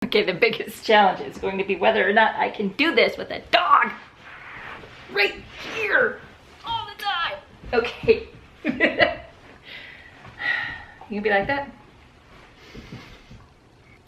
Okay, the biggest challenge is going to be whether or not I can do this with a dog right here all the time. Okay. You can be like that.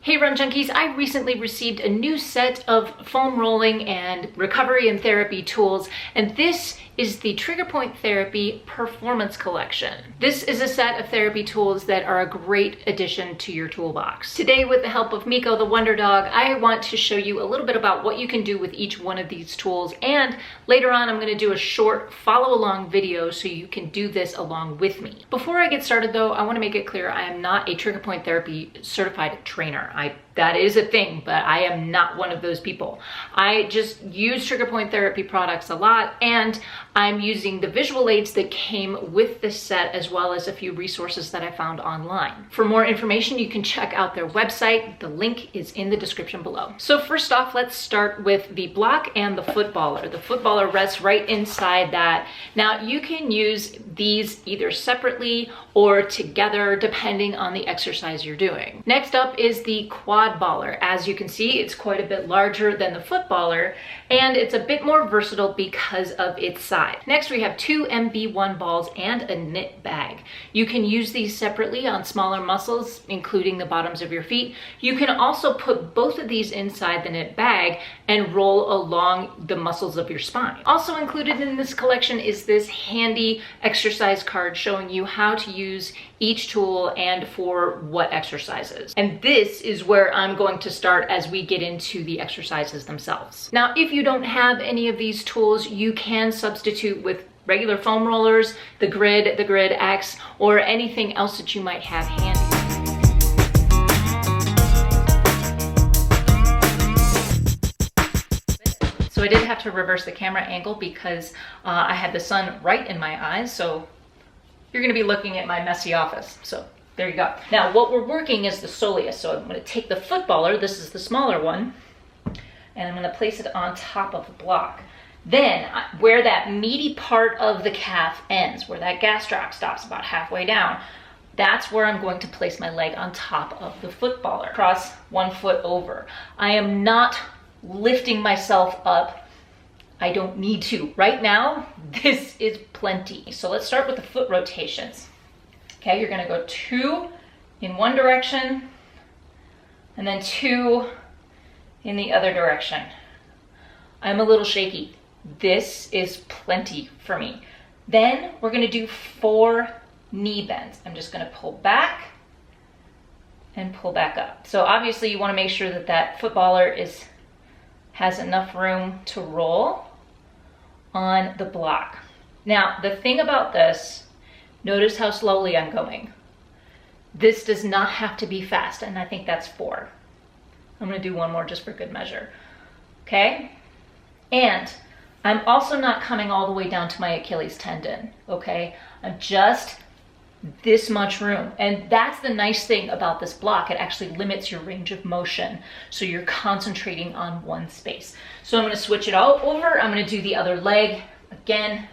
Hey Run Junkies, I recently received a new set of foam rolling and recovery and therapy tools, and this is the Triggerpoint Therapy Performance Collection. This is a set of therapy tools that are a great addition to your toolbox. Today, with the help of Miko the Wonder Dog, I want to show you a little bit about what you can do with each one of these tools, and later on I'm going to do a short follow along video so you can do this along with me. Before I get started though, I want to make it clear I am not a Triggerpoint Therapy certified trainer. That is a thing, but I am not one of those people. I just use Triggerpoint Therapy products a lot, and I'm using the visual aids that came with this set as well as a few resources that I found online. For more information, you can check out their website. The link is in the description below. So first off, let's start with the block and the footballer. The footballer rests right inside that. Now you can use these either separately or together depending on the exercise you're doing. Next up is the quad baller. As you can see, it's quite a bit larger than the footballer, and it's a bit more versatile because of its size. Next, we have two MB1 balls and a knit bag. You can use these separately on smaller muscles, including the bottoms of your feet. You can also put both of these inside the knit bag and roll along the muscles of your spine. Also included in this collection is this handy exercise card showing you how to use each tool and for what exercises. And this is where I'm going to start as we get into the exercises themselves. Now, if you don't have any of these tools, you can substitute with regular foam rollers, the Grid X, or anything else that you might have handy. So I did have to reverse the camera angle because I had the sun right in my eyes, so you're gonna be looking at my messy office. So there you go. Now what we're working is the soleus. So I'm gonna take the footballer, this is the smaller one, and I'm gonna place it on top of the block. Then where that meaty part of the calf ends, where that gastroc stops about halfway down, that's where I'm going to place my leg on top of the footballer. Cross 1 foot over. I am not lifting myself up. I don't need to. Right now, this is plenty. So let's start with the foot rotations. Okay, you're gonna go 2 in one direction and then 2 in the other direction. I'm a little shaky. This is plenty for me. Then we're gonna do 4 knee bends. I'm just gonna pull back and pull back up. So obviously you wanna make sure that that footballer has enough room to roll on the block. Now, the thing about this, notice how slowly I'm going. This does not have to be fast, and I think that's 4. I'm gonna do one more just for good measure, okay? And I'm also not coming all the way down to my Achilles tendon, okay? I'm just this much room. And that's the nice thing about this block. It actually limits your range of motion. So you're concentrating on one space. So I'm gonna switch it all over. I'm gonna do the other leg. Again,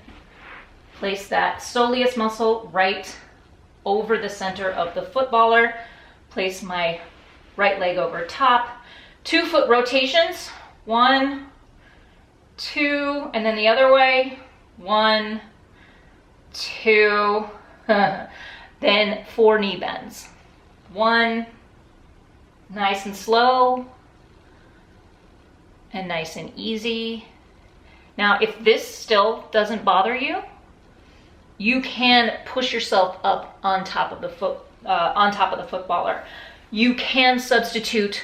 place that soleus muscle right over the center of the footballer. Place my right leg over top. 2 foot rotations. 1, 2, and then the other way. 1, 2, then 4 knee bends. 1, nice and slow, and nice and easy. Now, if this still doesn't bother you, you can push yourself up on top of the footballer. You can substitute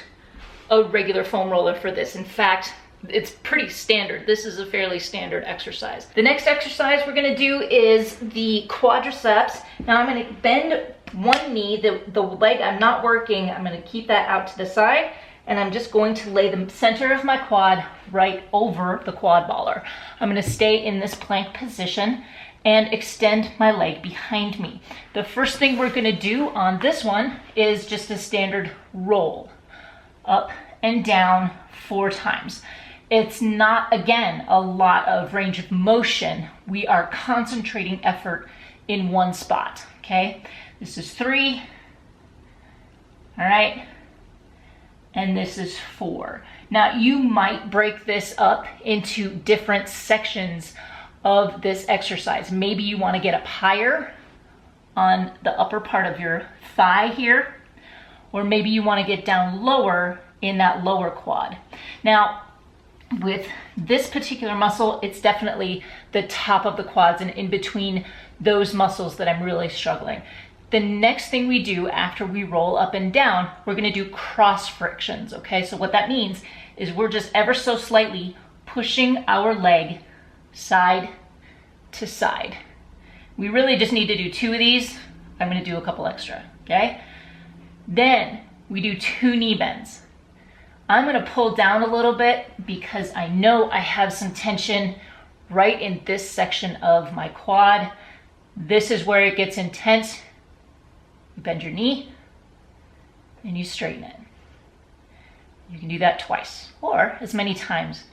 a regular foam roller for this. In fact, it's pretty standard. This is a fairly standard exercise. The next exercise we're gonna do is the quadriceps. Now I'm gonna bend one knee, the leg I'm not working, I'm gonna keep that out to the side, and I'm just going to lay the center of my quad right over the quad baller. I'm gonna stay in this plank position and extend my leg behind me. The first thing we're gonna do on this one is just a standard roll, up and down 4 times. It's not, again, a lot of range of motion. We are concentrating effort in one spot, okay? This is 3, all right? and this is 4. Now you might break this up into different sections of this exercise. Maybe you want to get up higher on the upper part of your thigh here, or maybe you want to get down lower in that lower quad. Now, with this particular muscle, it's definitely the top of the quads and in between those muscles that I'm really struggling. The next thing we do after we roll up and down, we're going to do cross frictions, okay? So what that means is we're just ever so slightly pushing our leg side to side. We really just need to do 2 of these. I'm going to do a couple extra, okay? Then we do 2 knee bends. I'm going to pull down a little bit because I know I have some tension right in this section of my quad. This is where it gets intense. You bend your knee and you straighten it. You can do that twice or as many times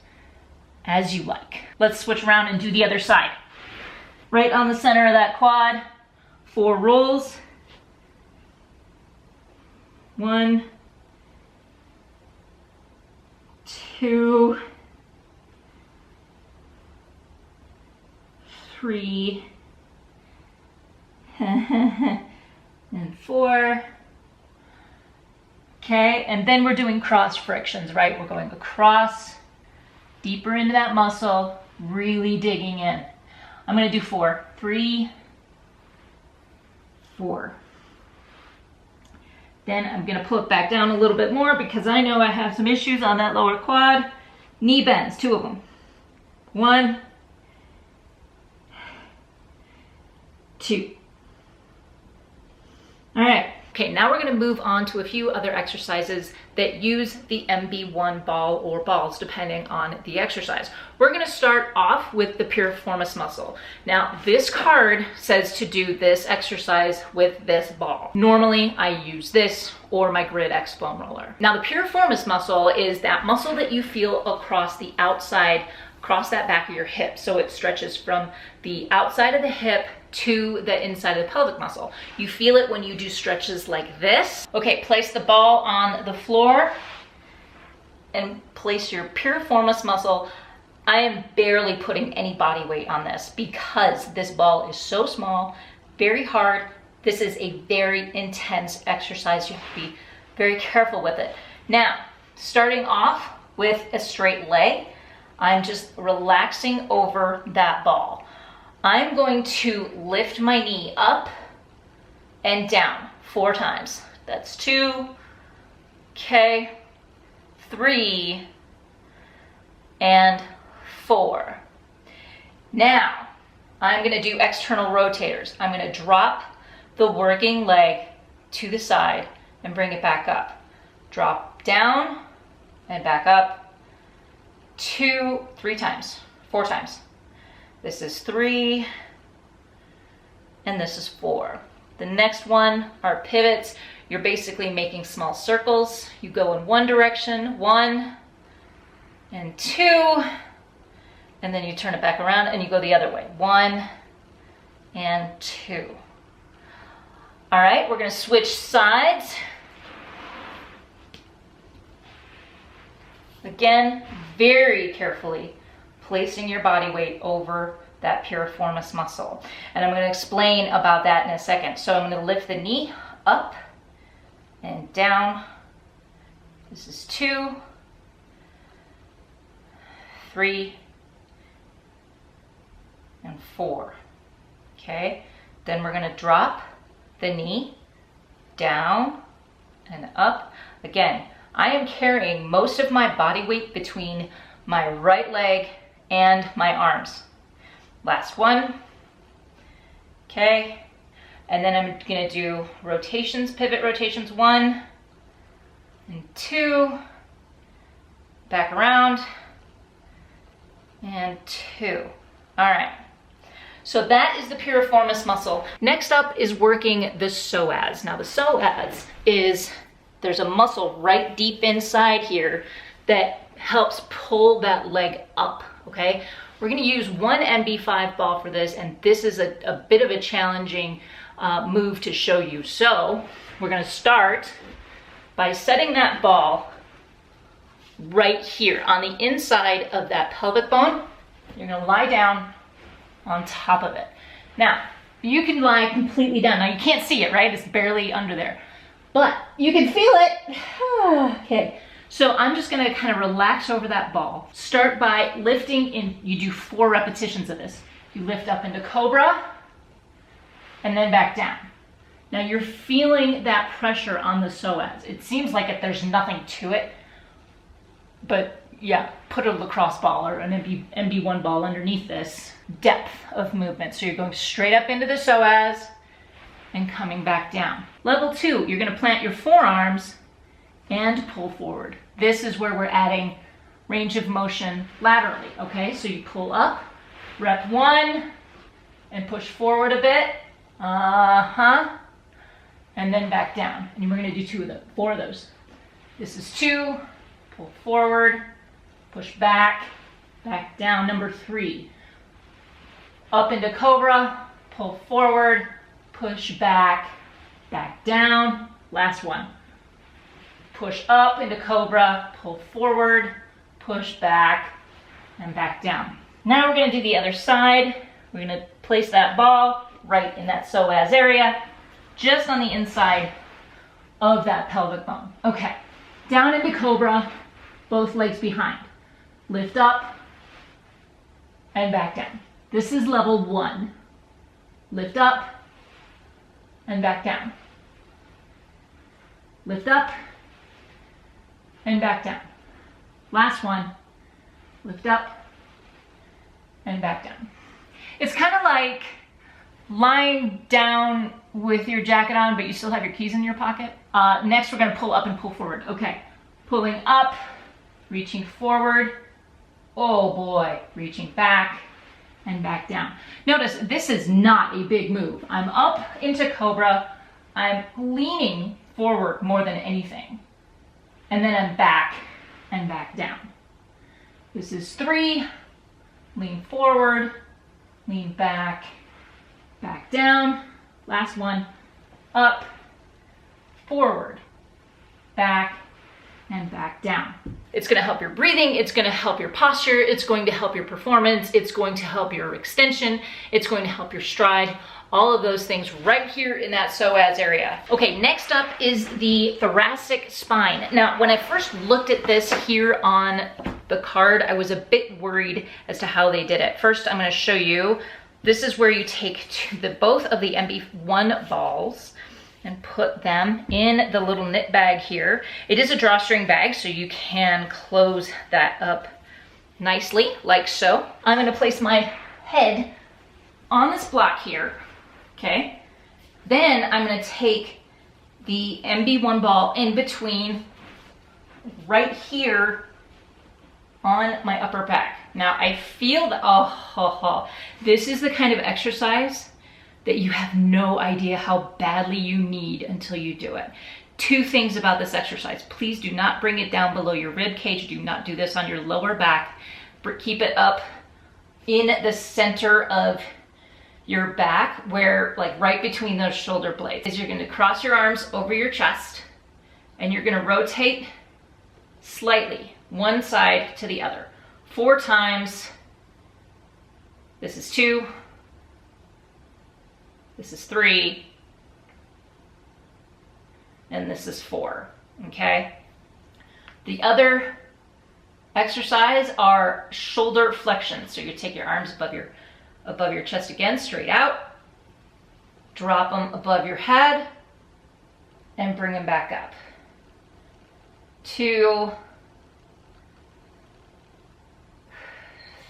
as you like. Let's switch around and do the other side. Right on the center of that quad, 4 rolls. 1, 2, 3, and 4. Okay, and then we're doing cross frictions, right? We're going across, deeper into that muscle, really digging in. I'm going to do 4. 3, 4. Then I'm going to pull it back down a little bit more because I know I have some issues on that lower quad. Knee bends, 2 of them. 1, 2. All right. Okay, now we're going to move on to a few other exercises that use the MB1 ball or balls depending on the exercise. We're going to start off with the piriformis muscle. Now, this card says to do this exercise with this ball. Normally, I use this or my Grid X foam roller. Now, the piriformis muscle is that muscle that you feel across the outside, across that back of your hip. So it stretches from the outside of the hip to the inside of the pelvic muscle. You feel it when you do stretches like this. Okay, place the ball on the floor and place your piriformis muscle. I am barely putting any body weight on this because this ball is so small, very hard. This is a very intense exercise. You have to be very careful with it. Now, starting off with a straight leg, I'm just relaxing over that ball. I'm going to lift my knee up and down 4 times. That's 2, okay, 3, and 4. Now, I'm gonna do external rotators. I'm gonna drop the working leg to the side and bring it back up. Drop down and back up 2, 3 times, 4 times. This is 3, and this is 4. The next one are pivots. You're basically making small circles. You go in one direction, 1 and 2, and then you turn it back around and you go the other way, 1 and 2. All right, we're gonna switch sides. Again, very carefully placing your body weight over that piriformis muscle. And I'm going to explain about that in a second. So I'm going to lift the knee up and down. This is 2, 3, and 4. Okay, then we're going to drop the knee down and up. Again, I am carrying most of my body weight between my right leg and my arms. Last one. Okay, and then I'm gonna do rotations, pivot rotations, 1 and 2, back around, and 2. All right, so that is the piriformis muscle. Next up is working the psoas. Now the psoas is, there's a muscle right deep inside here that helps pull that leg up, okay? We're gonna use one MB5 ball for this, and this is a bit of a challenging move to show you. So we're gonna start by setting that ball right here on the inside of that pelvic bone. You're gonna lie down on top of it. Now, you can lie completely down. Now you can't see it, right? It's barely under there, but you can feel it. Okay, so I'm just gonna kind of relax over that ball. Start by lifting in, you do 4 repetitions of this. You lift up into cobra and then back down. Now you're feeling that pressure on the psoas. It seems like there's nothing to it, but yeah, put a lacrosse ball or an MB1 ball underneath this depth of movement. So you're going straight up into the psoas and coming back down. Level 2, you're gonna plant your forearms and pull forward. This is where we're adding range of motion laterally, okay? So you pull up, rep 1, and push forward a bit. And then back down. And we're gonna do 4 of those. This is 2, pull forward, push back, back down. Number 3, up into cobra, pull forward, push back, back down. Last one, push up into cobra, pull forward, push back, and back down. Now we're gonna do the other side. We're gonna place that ball right in that psoas area, just on the inside of that pelvic bone. Okay, down into cobra, both legs behind. Lift up and back down. This is level 1. Lift up and back down. Lift up and back down. Last one, lift up and back down. It's kind of like lying down with your jacket on, but you still have your keys in your pocket. Next, we're gonna pull up and pull forward. Okay, pulling up, reaching forward. Oh boy, reaching back and back down. Notice this is not a big move. I'm up into cobra. I'm leaning forward more than anything. And then I'm back and back down. This is 3, lean forward, lean back, back down. Last one, up, forward, back, and back down. It's gonna help your breathing, it's gonna help your posture, it's going to help your performance, it's going to help your extension, it's going to help your stride, all of those things right here in that psoas area. Okay, next up is the thoracic spine. Now, when I first looked at this here on the card, I was a bit worried as to how they did it. First, I'm gonna show you. This is where you take both of the MB1 balls and put them in the little knit bag here. It is a drawstring bag, so you can close that up nicely, like so. I'm gonna place my head on this block here, okay? Then I'm gonna take the MB1 ball in between right here on my upper back. Now I feel that, this is the kind of exercise that you have no idea how badly you need until you do it. 2 things about this exercise. Please do not bring it down below your rib cage. Do not do this on your lower back. Keep it up in the center of your back, where, like, right between those shoulder blades. You're gonna cross your arms over your chest and you're gonna rotate slightly, one side to the other, 4 times. This is 2. This is 3. And this is 4, okay? The other exercise are shoulder flexions. So you take your arms above your chest again, straight out, drop them above your head, and bring them back up. 2,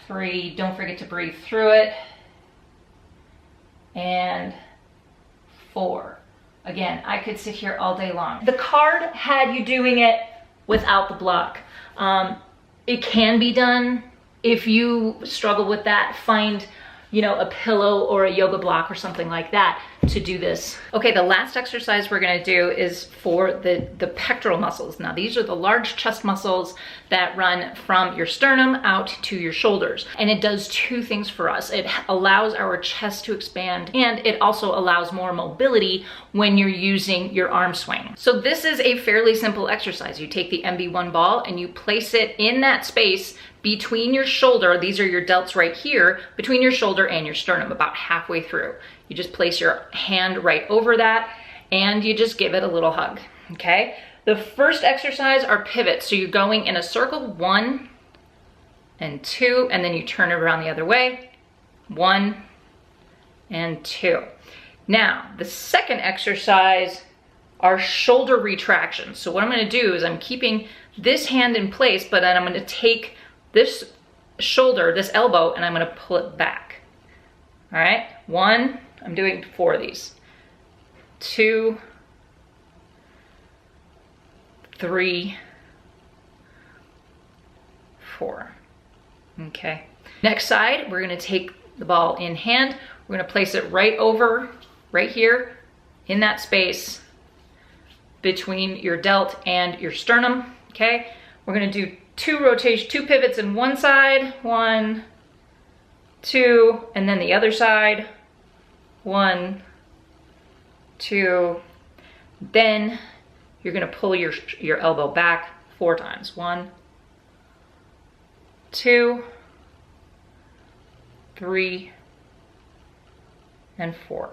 3, don't forget to breathe through it, and 4. Again, I could sit here all day long. The card had you doing it without the block. It can be done. If you struggle with that, find, a pillow or a yoga block or something like that to do this. Okay, the last exercise we're gonna do is for the pectoral muscles. Now, these are the large chest muscles that run from your sternum out to your shoulders. And it does two things for us. It allows our chest to expand, and it also allows more mobility when you're using your arm swing. So this is a fairly simple exercise. You take the MB1 ball and you place it in that space between your shoulder. These are your delts right here, between your shoulder and your sternum, about halfway through. You just place your hand right over that and you just give it a little hug, okay? The first exercise are pivots. So you're going in a circle, 1 and 2, and then you turn it around the other way, 1 and 2. Now, the second exercise are shoulder retractions. So what I'm gonna do is I'm keeping this hand in place, but then I'm gonna take this shoulder, this elbow, and I'm gonna pull it back. All right, 1, I'm doing 4 of these. 2, 3, 4. Okay. Next side, we're gonna take the ball in hand. We're gonna place it right over, right here, in that space between your delt and your sternum, okay? We're gonna do 2 pivots in one side, 1, 2, and then the other side, 1, 2. Then you're gonna pull your elbow back 4 times. 1, 2, 3, and 4.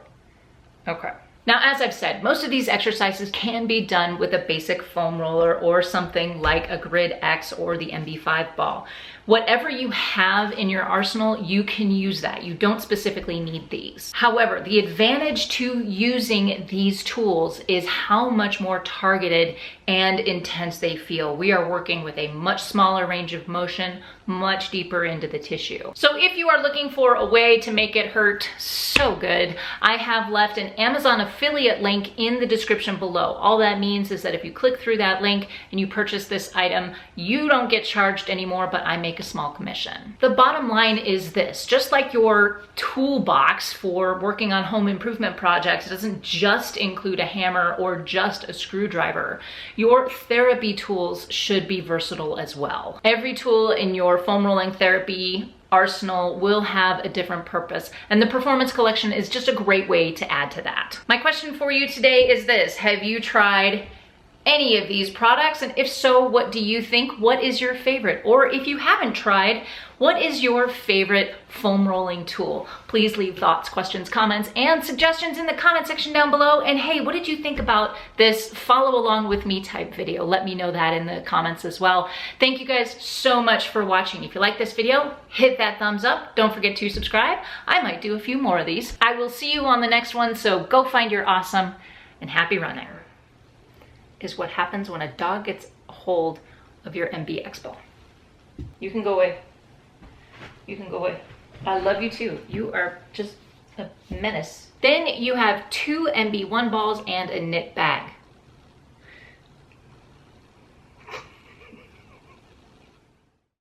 Okay. Now, as I've said, most of these exercises can be done with a basic foam roller or something like a Grid X or the MB5 ball. Whatever you have in your arsenal, you can use that. You don't specifically need these. However, the advantage to using these tools is how much more targeted and intense they feel. We are working with a much smaller range of motion, much deeper into the tissue. So if you are looking for a way to make it hurt so good, I have left an Amazon affiliate link in the description below. All that means is that if you click through that link and you purchase this item, you don't get charged anymore, but I make a small commission. The bottom line is this: just like your toolbox for working on home improvement projects, it doesn't just include a hammer or just a screwdriver. Your therapy tools should be versatile as well. Every tool in your foam rolling therapy arsenal will have a different purpose, and the Piriformis collection is just a great way to add to that. My question for you today is this: have you tried any of these products? And if so, what do you think? What is your favorite? Or if you haven't tried, what is your favorite foam rolling tool? Please leave thoughts, questions, comments, and suggestions in the comment section down below. And hey, what did you think about this follow along with me type video? Let me know that in the comments as well. Thank you guys so much for watching. If you like this video, hit that thumbs up. Don't forget to subscribe. I might do a few more of these. I will see you on the next one, so go find your awesome and happy running. Is what happens when a dog gets a hold of your MBX ball. You can go away. You can go away. I love you too. You are just a menace. Then you have 2 MB1 balls and a knit bag.